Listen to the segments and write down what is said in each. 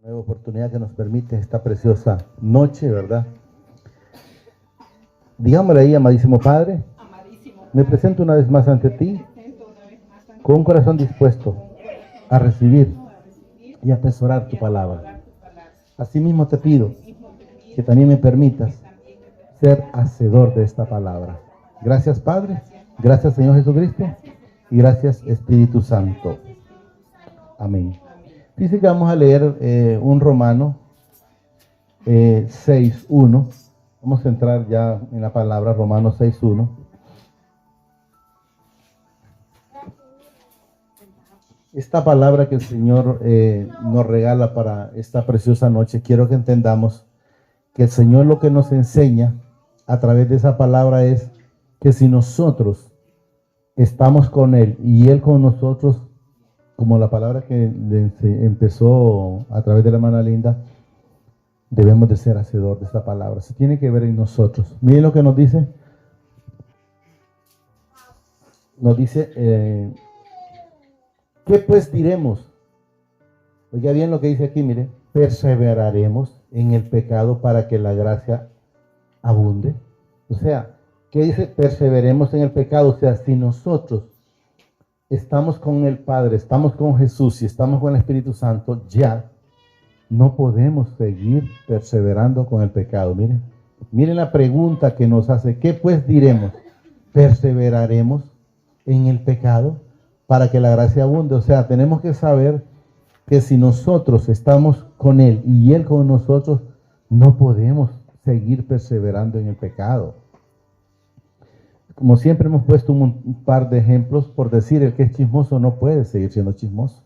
Nueva oportunidad que nos permite esta preciosa noche, ¿verdad? Digámosle ahí, amadísimo Padre, me presento una vez más ante ti con un corazón dispuesto a recibir y atesorar tu palabra. Asimismo te pido que también me permitas ser hacedor de esta palabra. Gracias, Padre, gracias, Señor Jesucristo, y gracias, Espíritu Santo. Amén. Dice que vamos a leer un Romano 6.1. Vamos a entrar ya en la palabra Romanos 6.1. Esta palabra que el Señor nos regala para esta preciosa noche, quiero que entendamos que el Señor lo que nos enseña a través de esa palabra es que si nosotros estamos con Él y Él con nosotros, como la palabra que empezó a través de la hermana Linda, debemos de ser hacedor de esta palabra. Se tiene que ver en nosotros. Miren lo que nos dice. Nos dice, ¿qué pues diremos? Oiga bien lo que dice aquí, mire. Perseveraremos en el pecado para que la gracia abunde. O sea, ¿qué dice? Perseveremos en el pecado. O sea, si nosotros estamos con el Padre, estamos con Jesús y estamos con el Espíritu Santo, ya no podemos seguir perseverando con el pecado. Miren la pregunta que nos hace. ¿Qué pues diremos? ¿Perseveraremos en el pecado para que la gracia abunde? O sea, tenemos que saber que si nosotros estamos con Él y Él con nosotros, no podemos seguir perseverando en el pecado. Como siempre hemos puesto un par de ejemplos, por decir, el que es chismoso no puede seguir siendo chismoso.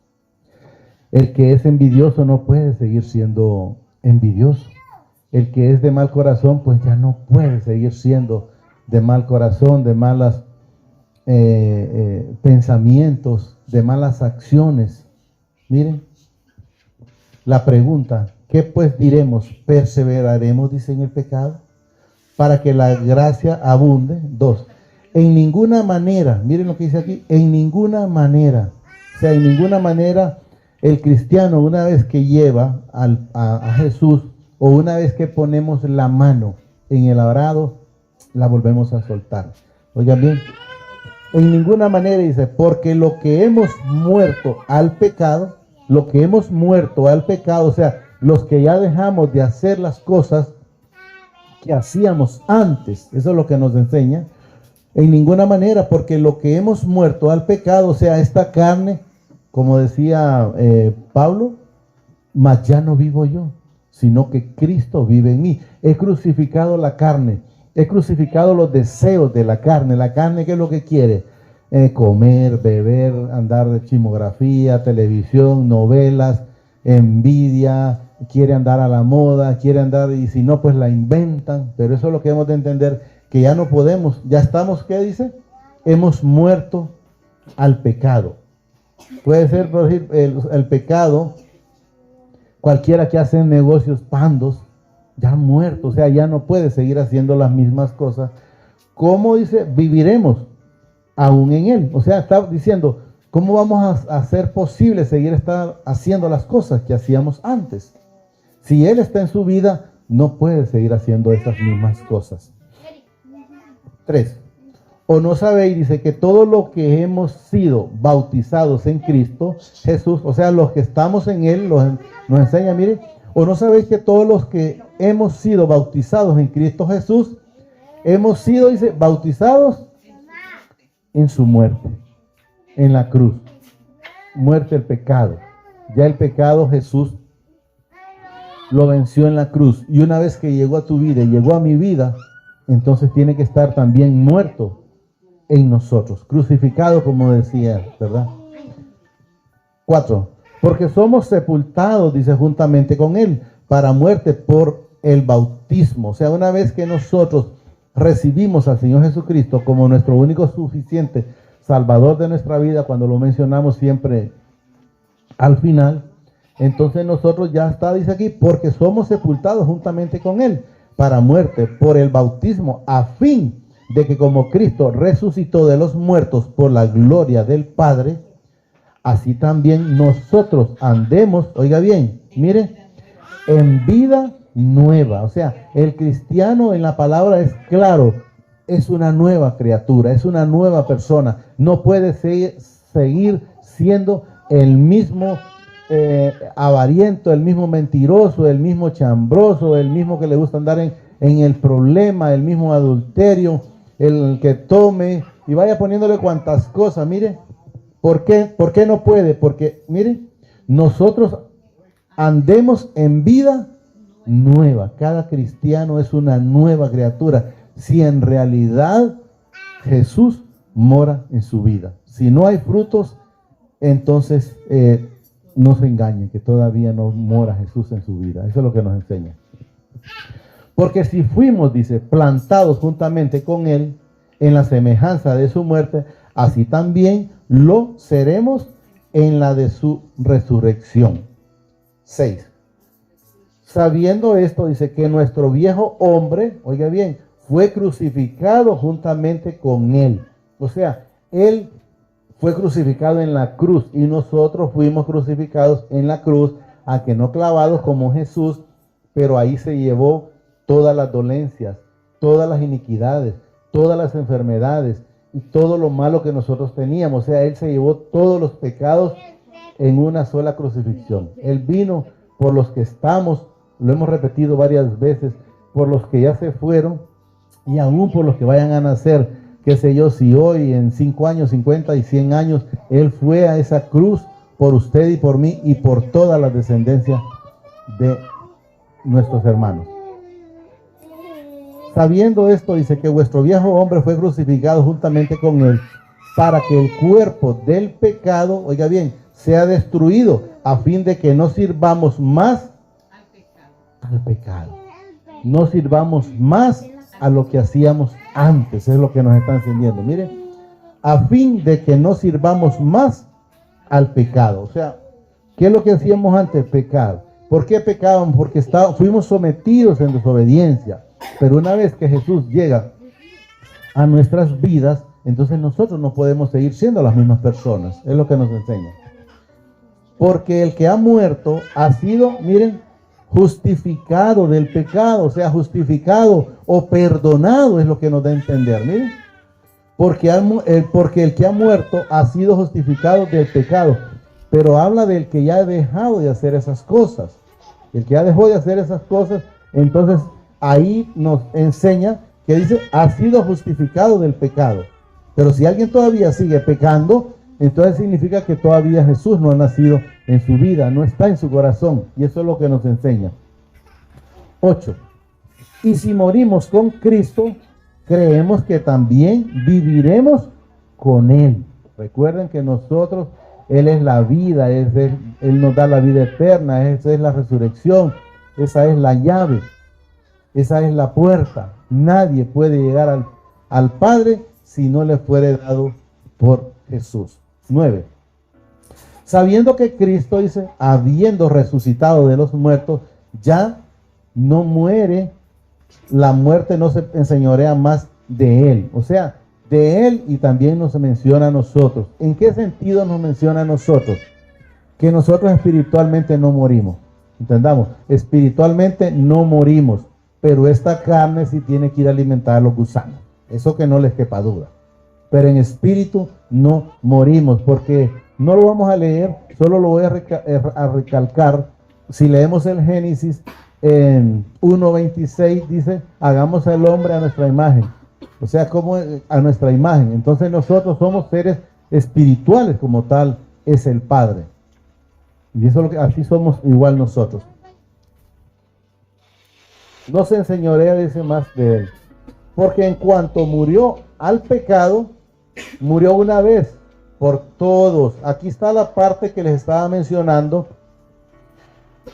El que es envidioso no puede seguir siendo envidioso. El que es de mal corazón, pues ya no puede seguir siendo de mal corazón, de malos pensamientos, de malas acciones. Miren, la pregunta, ¿qué pues diremos? ¿Perseveraremos, dice, en el pecado para que la gracia abunde? 2. En ninguna manera, miren lo que dice aquí, en ninguna manera. O sea, en ninguna manera el cristiano, una vez que lleva a Jesús, o una vez que ponemos la mano en el arado, la volvemos a soltar. Oigan bien, en ninguna manera dice, porque lo que hemos muerto al pecado, o sea, los que ya dejamos de hacer las cosas que hacíamos antes, eso es lo que nos enseña. En ninguna manera, porque lo que hemos muerto al pecado, o sea, esta carne, como decía Pablo, mas ya no vivo yo, sino que Cristo vive en mí. He crucificado la carne, he crucificado los deseos de la carne. La carne, ¿qué es lo que quiere? Comer, beber, andar de chismografía, televisión, novelas, envidia, quiere andar a la moda, quiere andar, y si no, pues la inventan. Pero eso es lo que hemos de entender, que ya no podemos, ya estamos, ¿qué dice? Hemos muerto al pecado. Puede ser, por decir, el pecado, cualquiera que hace negocios pandos, ya muerto, o sea, ya no puede seguir haciendo las mismas cosas. ¿Cómo dice? Viviremos aún en él. O sea, está diciendo, ¿cómo vamos a hacer posible seguir estar haciendo las cosas que hacíamos antes? Si él está en su vida, no puede seguir haciendo esas mismas cosas. 3. ¿O no sabéis? Dice que todo lo que hemos sido bautizados en Cristo Jesús, o sea, los que estamos en Él, nos enseña, mire, ¿o no sabéis que todos los que hemos sido bautizados en Cristo Jesús, hemos sido, dice, bautizados en su muerte, en la cruz? Muerte el pecado. Ya el pecado Jesús lo venció en la cruz. Y una vez que llegó a tu vida y llegó a mi vida, entonces tiene que estar también muerto en nosotros, crucificado, como decía, ¿verdad? 4. Porque somos sepultados, dice, juntamente con Él, para muerte por el bautismo. O sea, una vez que nosotros recibimos al Señor Jesucristo como nuestro único suficiente Salvador de nuestra vida, cuando lo mencionamos siempre al final, entonces nosotros ya está, dice aquí, porque somos sepultados juntamente con Él para muerte por el bautismo, a fin de que como Cristo resucitó de los muertos por la gloria del Padre, así también nosotros andemos, oiga bien, mire, en vida nueva. O sea, el cristiano en la palabra es claro, es una nueva criatura, es una nueva persona. No puede seguir siendo el mismo avariento, el mismo mentiroso, el mismo chambroso, el mismo que le gusta andar en el problema, el mismo adulterio, el que tome y vaya poniéndole cuantas cosas. Mire, ¿por qué? ¿Por qué no puede? Porque, mire, nosotros andemos en vida nueva. Cada cristiano es una nueva criatura. Si en realidad Jesús mora en su vida. Si no hay frutos, entonces no se engañen que todavía no mora Jesús en su vida. Eso es lo que nos enseña. Porque si fuimos, dice, plantados juntamente con Él en la semejanza de su muerte, así también lo seremos en la de su resurrección. 6. Sabiendo esto, dice que nuestro viejo hombre, oiga bien, fue crucificado juntamente con Él. O sea, Él fue crucificado en la cruz y nosotros fuimos crucificados en la cruz, aunque no clavados como Jesús, pero ahí se llevó todas las dolencias, todas las iniquidades, todas las enfermedades y todo lo malo que nosotros teníamos. O sea, Él se llevó todos los pecados en una sola crucifixión. Él vino por los que estamos, lo hemos repetido varias veces, por los que ya se fueron y aún por los que vayan a nacer. Qué sé yo, si hoy en 5 años, 50 y 100 años, Él fue a esa cruz por usted y por mí y por toda la descendencia de nuestros hermanos. Sabiendo esto, dice que vuestro viejo hombre fue crucificado juntamente con Él para que el cuerpo del pecado, oiga bien, sea destruido, a fin de que no sirvamos más al pecado. No sirvamos más a lo que hacíamos antes, es lo que nos está enseñando. Miren, a fin de que no sirvamos más al pecado. O sea, ¿qué es lo que hacíamos antes? Pecado. ¿Por qué pecábamos? Porque fuimos sometidos en desobediencia. Pero una vez que Jesús llega a nuestras vidas, entonces nosotros no podemos seguir siendo las mismas personas. Es lo que nos enseña. Porque el que ha muerto ha sido, miren, justificado del pecado, o sea, justificado o perdonado, es lo que nos da a entender. Miren, porque el que ha muerto ha sido justificado del pecado, pero habla del que ya ha dejado de hacer esas cosas. El que ya dejó de hacer esas cosas, entonces ahí nos enseña que dice, ha sido justificado del pecado. Pero si alguien todavía sigue pecando, entonces significa que todavía Jesús no ha nacido en su vida, no está en su corazón. Y eso es lo que nos enseña. 8. Y si morimos con Cristo, creemos que también viviremos con Él. Recuerden que nosotros, Él es la vida, Él nos da la vida eterna, esa es la resurrección, esa es la llave, esa es la puerta. Nadie puede llegar al Padre si no le fuere dado por Jesús. 9. Sabiendo que Cristo, dice, habiendo resucitado de los muertos, ya no muere, la muerte no se enseñorea más de Él. O sea, de Él, y también nos menciona a nosotros. ¿En qué sentido nos menciona a nosotros? Que nosotros espiritualmente no morimos. Entendamos, espiritualmente no morimos, pero esta carne sí tiene que ir a alimentar a los gusanos. Eso que no les quepa duda. Pero en espíritu no morimos, porque no lo vamos a leer, solo lo voy a recalcar. Si leemos el Génesis en 1:26, dice, hagamos al hombre a nuestra imagen. O sea, como a nuestra imagen. Entonces nosotros somos seres espirituales, como tal es el Padre. Y eso es lo que, así somos igual nosotros. No se enseñorea, dice, más de Él. Porque en cuanto murió al pecado, murió una vez por todos. Aquí está la parte que les estaba mencionando,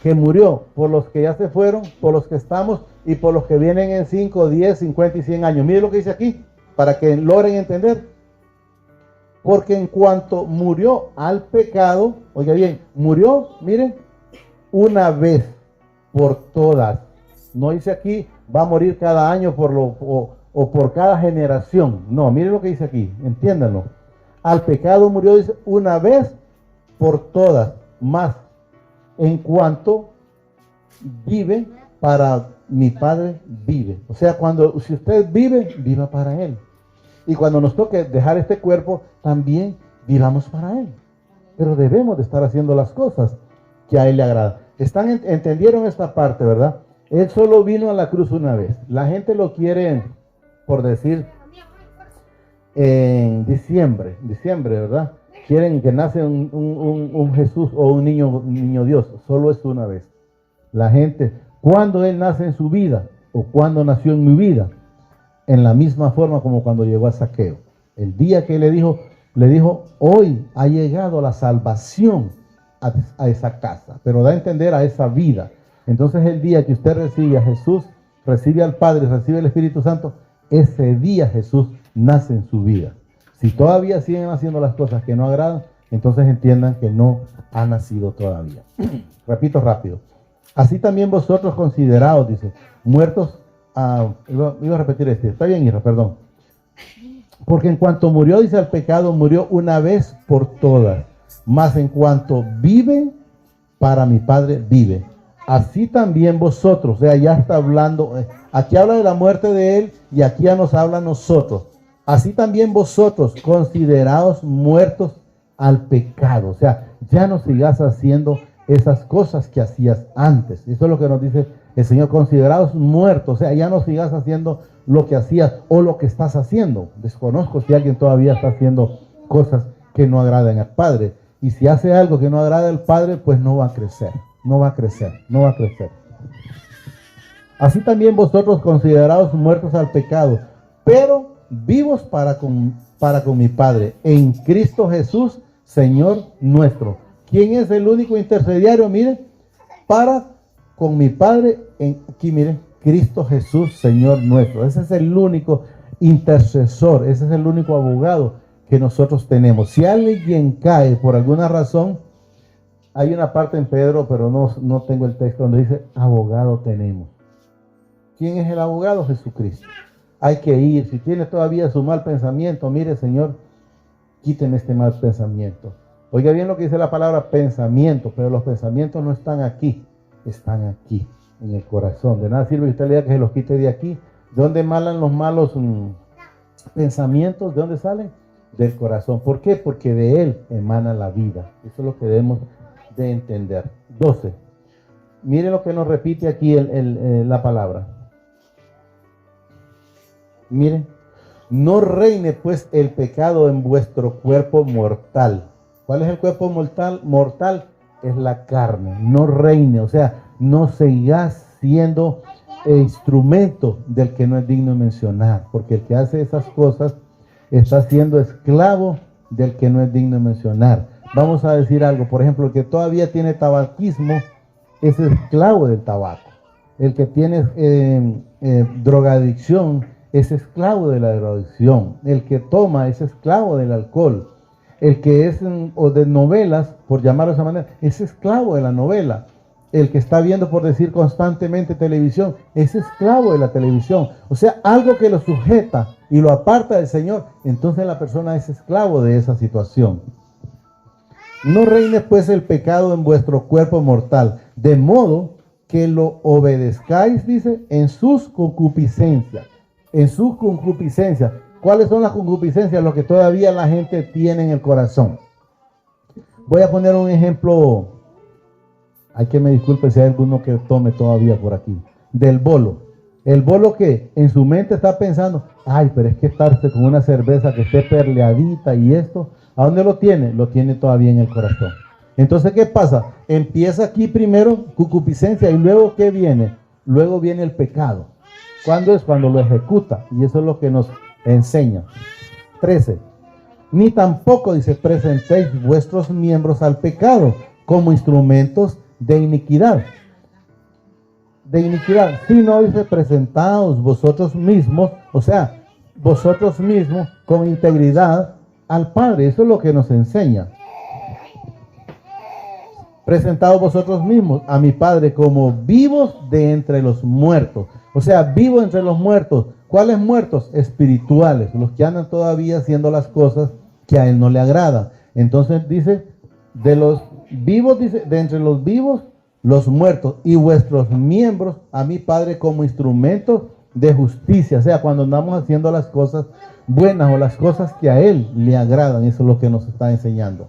que murió por los que ya se fueron, por los que estamos y por los que vienen en 5, 10, 50 y 100 años. Miren lo que dice aquí, para que logren entender. Porque en cuanto murió al pecado, oiga bien, murió, miren, una vez por todas. No dice aquí, va a morir cada año o por cada generación. No, miren lo que dice aquí, entiéndanlo. Al pecado murió, dice, una vez por todas, más en cuanto vive para mi Padre vive. O sea, si usted vive, viva para Él. Y cuando nos toque dejar este cuerpo, también vivamos para Él. Pero debemos de estar haciendo las cosas que a Él le agrada. ¿Entendieron esta parte, verdad? Él solo vino a la cruz una vez. La gente lo quiere, por decir, en diciembre, ¿verdad? Quieren que nace un Jesús o un niño Dios. Solo es una vez. La gente, cuando Él nace en su vida o cuando nació en mi vida, en la misma forma como cuando llegó a Zaqueo. El día que le dijo, hoy ha llegado la salvación a esa casa, pero da a entender a esa vida. Entonces el día que usted recibe a Jesús, recibe al Padre, recibe el Espíritu Santo, ese día Jesús nace en su vida. Si todavía siguen haciendo las cosas que no agradan, entonces entiendan que no ha nacido todavía. Repito rápido. Así también vosotros consideraos, dice, muertos iba a repetir está bien, Isra, perdón. Porque en cuanto murió, dice, al pecado, murió una vez por todas. Mas en cuanto vive, para mi Padre vive. Así también vosotros, o sea, ya está hablando, aquí habla de la muerte de Él y aquí ya nos habla a nosotros. Así también vosotros, consideraos muertos al pecado. O sea, ya no sigas haciendo esas cosas que hacías antes. Eso es lo que nos dice el Señor, considerados muertos. O sea, ya no sigas haciendo lo que hacías o lo que estás haciendo. Desconozco si alguien todavía está haciendo cosas que no agradan al Padre. Y si hace algo que no agrada al Padre, pues no va a crecer. No va a crecer. No va a crecer. Así también vosotros considerados muertos al pecado, pero vivos para con mi Padre, en Cristo Jesús, Señor nuestro. ¿Quién es el único intermediario? Mire, para con mi Padre, aquí mire, Cristo Jesús, Señor nuestro. Ese es el único intercesor, ese es el único abogado que nosotros tenemos. Si alguien cae por alguna razón, hay una parte en Pedro, pero no tengo el texto donde dice, abogado tenemos. ¿Quién es el abogado? Jesucristo. Hay que ir, si tiene todavía su mal pensamiento, mire, Señor, quíteme este mal pensamiento. Oiga bien lo que dice la palabra pensamiento, pero los pensamientos no están aquí, están aquí, en el corazón. De nada sirve que usted le diga que se los quite de aquí. ¿De dónde malan los malos pensamientos? ¿De dónde salen? Del corazón. ¿Por qué? Porque de él emana la vida. Eso es lo que debemos de entender. 12. Mire lo que nos repite aquí la palabra. Miren, no reine pues el pecado en vuestro cuerpo mortal. ¿Cuál es el cuerpo mortal? Mortal es la carne. No reine, o sea, no sigas siendo instrumento del que no es digno de mencionar, porque el que hace esas cosas está siendo esclavo del que no es digno de mencionar. Vamos a decir algo, por ejemplo, el que todavía tiene tabaquismo es esclavo del tabaco. El que tiene drogadicción es esclavo de la drogadicción. El que toma es esclavo del alcohol. El que es o de novelas, por llamarlo de esa manera, es esclavo de la novela. El que está viendo, por decir, constantemente televisión, es esclavo de la televisión. O sea, algo que lo sujeta y lo aparta del Señor, entonces la persona es esclavo de esa situación. No reine pues el pecado en vuestro cuerpo mortal, de modo que lo obedezcáis, dice, en sus concupiscencias. En sus concupiscencias. ¿Cuáles son las concupiscencias? Lo que todavía la gente tiene en el corazón. Voy a poner un ejemplo. Hay que me disculpe si hay alguno que tome todavía por aquí. Del bolo. El bolo que en su mente está pensando, ay, pero es que estarse con una cerveza que esté perleadita y esto, ¿a dónde lo tiene? Lo tiene todavía en el corazón. Entonces, ¿qué pasa? Empieza aquí primero concupiscencia y luego, ¿qué viene? Luego viene el pecado. ¿Cuándo es? Cuando lo ejecuta. Y eso es lo que nos enseña. 13. Ni tampoco, dice, presentéis vuestros miembros al pecado como instrumentos de iniquidad. De iniquidad. Sino, dice, presentaos vosotros mismos, o sea, vosotros mismos con integridad al Padre. Eso es lo que nos enseña. Presentaos vosotros mismos a mi Padre como vivos de entre los muertos. O sea, vivos entre los muertos. ¿Cuáles muertos? Espirituales. Los que andan todavía haciendo las cosas que a Él no le agradan. Entonces dice, de los vivos, dice, de entre los vivos los muertos y vuestros miembros a mi Padre como instrumentos de justicia. O sea, cuando andamos haciendo las cosas buenas o las cosas que a Él le agradan, eso es lo que nos está enseñando.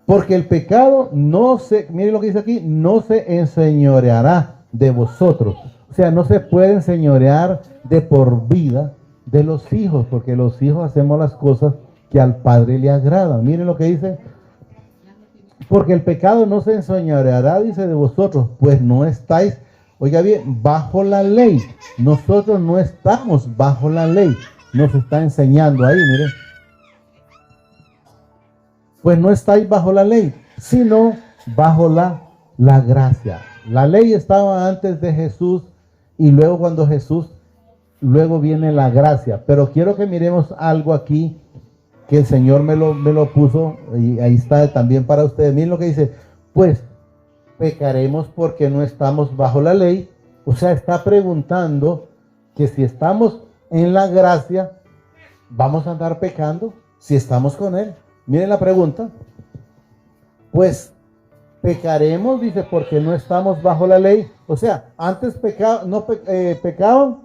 Porque el pecado miren lo que dice aquí, no se enseñoreará de vosotros. O sea, no se puede enseñorear de por vida de los hijos, porque los hijos hacemos las cosas que al Padre le agradan. Miren lo que dice. Porque el pecado no se enseñoreará, dice, de vosotros, pues no estáis, oiga bien, bajo la ley. Nosotros no estamos bajo la ley. Nos está enseñando ahí, miren. Pues no estáis bajo la ley, sino bajo la gracia. La ley estaba antes de Jesús y luego cuando Jesús, luego viene la gracia. Pero quiero que miremos algo aquí que el Señor me lo puso y ahí está también para ustedes. Miren lo que dice, pues pecaremos porque no estamos bajo la ley. O sea, está preguntando que si estamos en la gracia, ¿vamos a andar pecando si estamos con Él? Miren la pregunta. Pues pecaremos, dice, porque no estamos bajo la ley. O sea, antes pecaban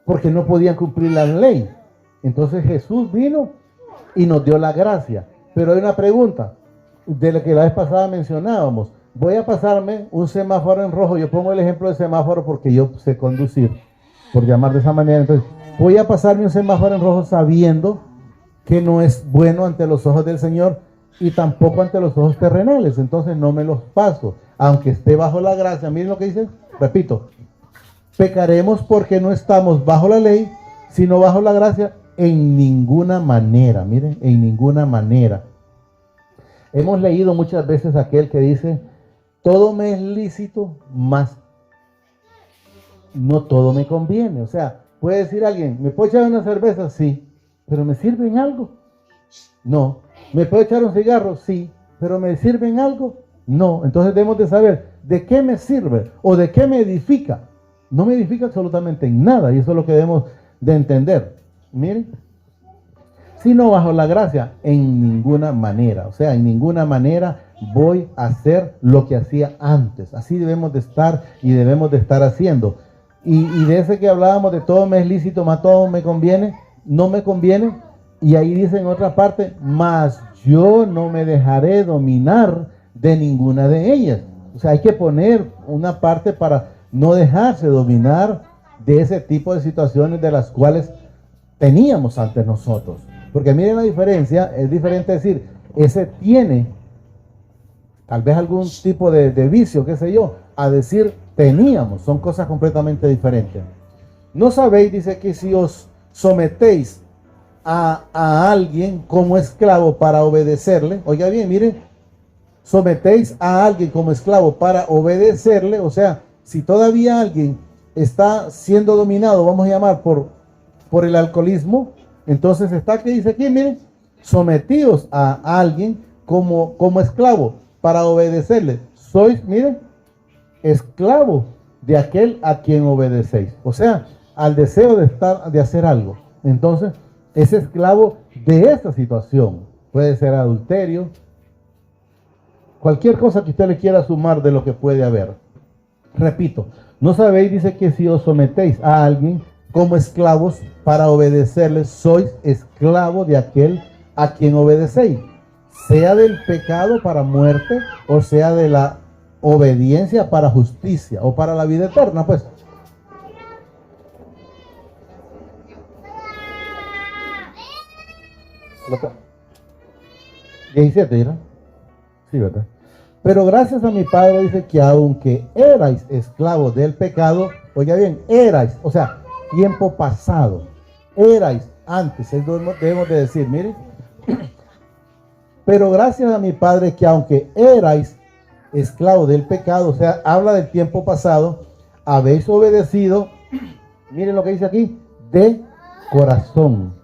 porque no podían cumplir la ley. Entonces Jesús vino y nos dio la gracia. Pero hay una pregunta de la que la vez pasada mencionábamos. Voy a pasarme un semáforo en rojo. Yo pongo el ejemplo de semáforo porque yo sé conducir, por llamar de esa manera. Entonces, voy a pasarme un semáforo en rojo sabiendo que no es bueno ante los ojos del Señor y tampoco ante los ojos terrenales. Entonces no me los paso, aunque esté bajo la gracia. Miren lo que dice, repito, pecaremos porque no estamos bajo la ley, sino bajo la gracia en ninguna manera. Miren, en ninguna manera. Hemos leído muchas veces aquel que dice, todo me es lícito, mas no todo me conviene. O sea, puede decir alguien, ¿me puedo echar una cerveza? Sí, pero ¿me sirve en algo? No. ¿Me puedo echar un cigarro? Sí, pero ¿me sirve en algo? No. Entonces debemos de saber de qué me sirve o de qué me edifica. No me edifica absolutamente en nada y eso es lo que debemos de entender. Miren, sino bajo la gracia, en ninguna manera. O sea, en ninguna manera voy a hacer lo que hacía antes. Así debemos de estar y debemos de estar haciendo. Y de ese que hablábamos de todo me es lícito, más todo me conviene, no me conviene. Y ahí dice en otra parte, mas yo no me dejaré dominar de ninguna de ellas. O sea, hay que poner una parte para no dejarse dominar de ese tipo de situaciones de las cuales teníamos antes nosotros. Porque miren la diferencia, es diferente decir, ese tiene tal vez algún tipo de vicio, qué sé yo, a decir teníamos, son cosas completamente diferentes. No sabéis, dice que si os sometéis a alguien como esclavo para obedecerle, oiga bien, miren, sometéis a alguien como esclavo para obedecerle, o sea, si todavía alguien está siendo dominado, vamos a llamar por el alcoholismo, entonces está que dice aquí, miren, sometidos a alguien como esclavo para obedecerle. Sois, miren, esclavo de aquel a quien obedecéis. O sea, al deseo de hacer algo. Entonces, es esclavo de esta situación. Puede ser adulterio, cualquier cosa que usted le quiera sumar de lo que puede haber. Repito, no sabéis, dice que si os sometéis a alguien como esclavos para obedecerles, sois esclavo de aquel a quien obedecéis, sea del pecado para muerte o sea de la obediencia para justicia o para la vida eterna, pues. ¿17 ¿no? Sí, ¿verdad? Pero gracias a mi Padre dice que aunque erais esclavos del pecado, oiga bien, erais, o sea, tiempo pasado, erais antes, debemos de decir, miren, pero gracias a mi Padre que aunque erais esclavos del pecado, o sea, habla del tiempo pasado, habéis obedecido, miren lo que dice aquí, de corazón,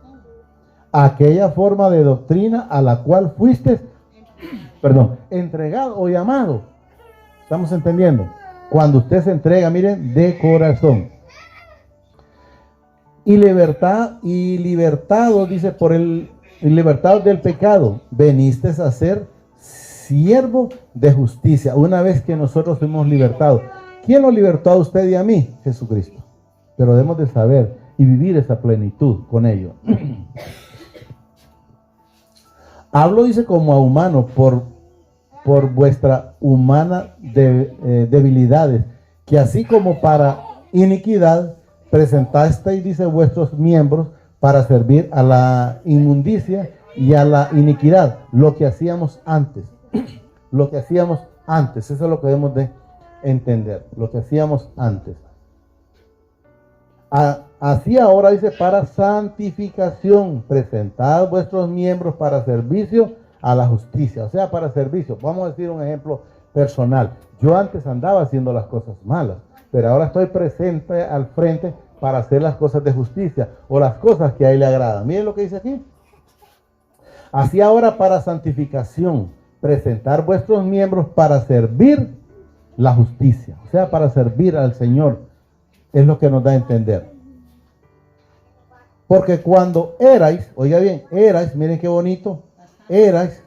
aquella forma de doctrina a la cual fuiste, entregado o llamado. ¿Estamos entendiendo? Cuando usted se entrega, miren, de corazón. Y libertado, dice, por el libertado del pecado, veniste a ser siervo de justicia. Una vez que nosotros fuimos libertados. ¿Quién lo libertó a usted y a mí? Jesucristo. Pero debemos de saber y vivir esa plenitud con ello. Hablo, dice, como a humano por vuestra humana debilidades, que así como para iniquidad presentasteis, dice, vuestros miembros para servir a la inmundicia y a la iniquidad, lo que hacíamos antes. Lo que hacíamos antes, eso es lo que debemos de entender, lo que hacíamos antes. Así ahora dice, para santificación, presentad vuestros miembros para servicio a la justicia, o sea, para servicio. Vamos a decir un ejemplo personal. Yo antes andaba haciendo las cosas malas, pero ahora estoy presente al frente para hacer las cosas de justicia o las cosas que a él le agradan. Miren lo que dice aquí. Así ahora para santificación, presentar vuestros miembros para servir la justicia, o sea, para servir al Señor, es lo que nos da a entender. Porque cuando erais, oiga bien, erais, miren qué bonito, erais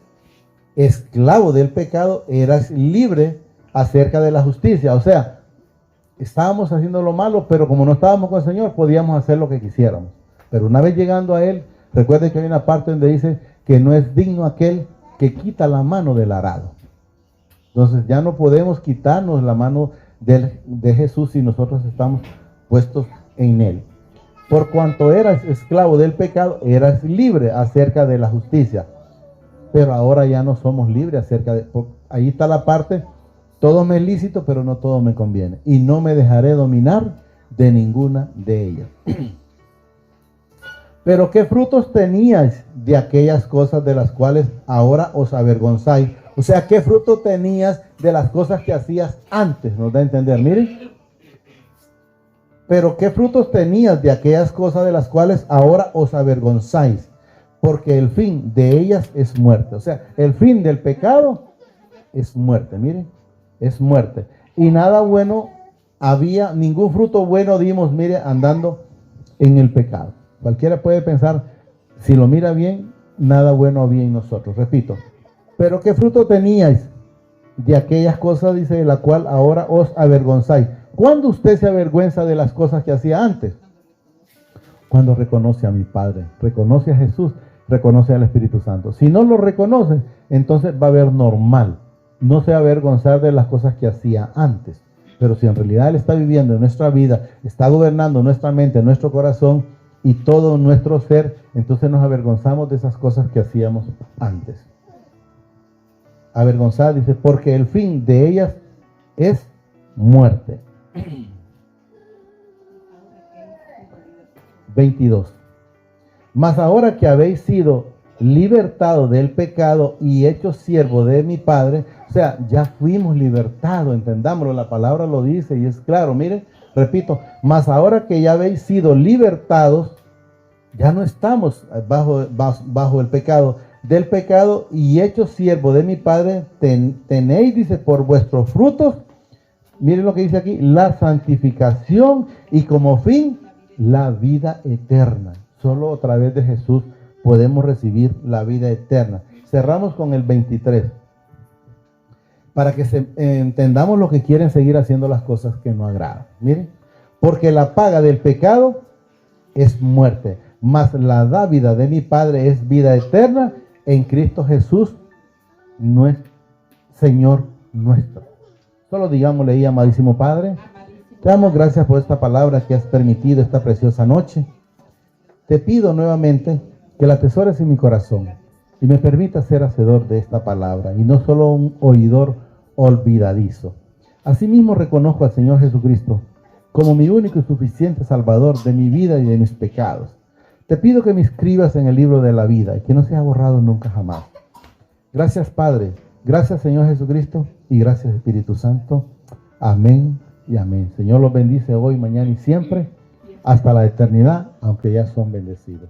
esclavo del pecado, erais libre acerca de la justicia, o sea, estábamos haciendo lo malo, pero como no estábamos con el Señor, podíamos hacer lo que quisiéramos. Pero una vez llegando a Él, recuerden que hay una parte donde dice que no es digno aquel que quita la mano del arado. Entonces ya no podemos quitarnos la mano de Jesús si nosotros estamos puestos en Él. Por cuanto eras esclavo del pecado, eras libre acerca de la justicia. Pero ahora ya no somos libres acerca de... Ahí está la parte, todo me es lícito, pero no todo me conviene. Y no me dejaré dominar de ninguna de ellas. Pero ¿qué frutos teníais de aquellas cosas de las cuales ahora os avergonzáis? O sea, ¿qué fruto tenías de las cosas que hacías antes? Nos da a entender, miren. Pero ¿qué frutos tenías de aquellas cosas de las cuales ahora os avergonzáis? Porque el fin de ellas es muerte. O sea, el fin del pecado es muerte, miren, es muerte. Y nada bueno había, ningún fruto bueno dimos, mire, andando en el pecado. Cualquiera puede pensar, si lo mira bien, nada bueno había en nosotros. Repito, pero ¿qué fruto teníais de aquellas cosas, dice, de la cual ahora os avergonzáis? ¿Cuándo usted se avergüenza de las cosas que hacía antes? Cuando reconoce a mi Padre, reconoce a Jesús, reconoce al Espíritu Santo. Si no lo reconoce, entonces va a ver normal. No se va a avergonzar de las cosas que hacía antes. Pero si en realidad Él está viviendo en nuestra vida, está gobernando nuestra mente, nuestro corazón y todo nuestro ser, entonces nos avergonzamos de esas cosas que hacíamos antes. Avergonzar, dice, porque el fin de ellas es muerte. 22. Mas ahora que habéis sido libertados del pecado y hechos siervos de mi Padre, o sea, ya fuimos libertados, entendámoslo, la palabra lo dice y es claro, miren, repito, mas ahora que ya habéis sido libertados, ya no estamos bajo el pecado, del pecado y hechos siervos de mi Padre, tenéis, dice, por vuestros frutos, miren lo que dice aquí, la santificación y como fin, la vida eterna. Solo a través de Jesús podemos recibir la vida eterna. Cerramos con el 23. Para que entendamos lo que quieren seguir haciendo las cosas que no agradan. Miren, porque la paga del pecado es muerte, mas la dávida de mi Padre es vida eterna en Cristo Jesús, Señor nuestro. Solo digámosle ahí, amadísimo Padre, te damos gracias por esta palabra que has permitido esta preciosa noche. Te pido nuevamente que la atesores en mi corazón y me permita ser hacedor de esta palabra y no solo un oidor olvidadizo. Asimismo reconozco al Señor Jesucristo como mi único y suficiente Salvador de mi vida y de mis pecados. Te pido que me inscribas en el libro de la vida y que no sea borrado nunca jamás. Gracias, Padre. Gracias, Señor Jesucristo, y gracias, Espíritu Santo. Amén y amén. Señor los bendice hoy, mañana y siempre, hasta la eternidad, aunque ya son bendecidos.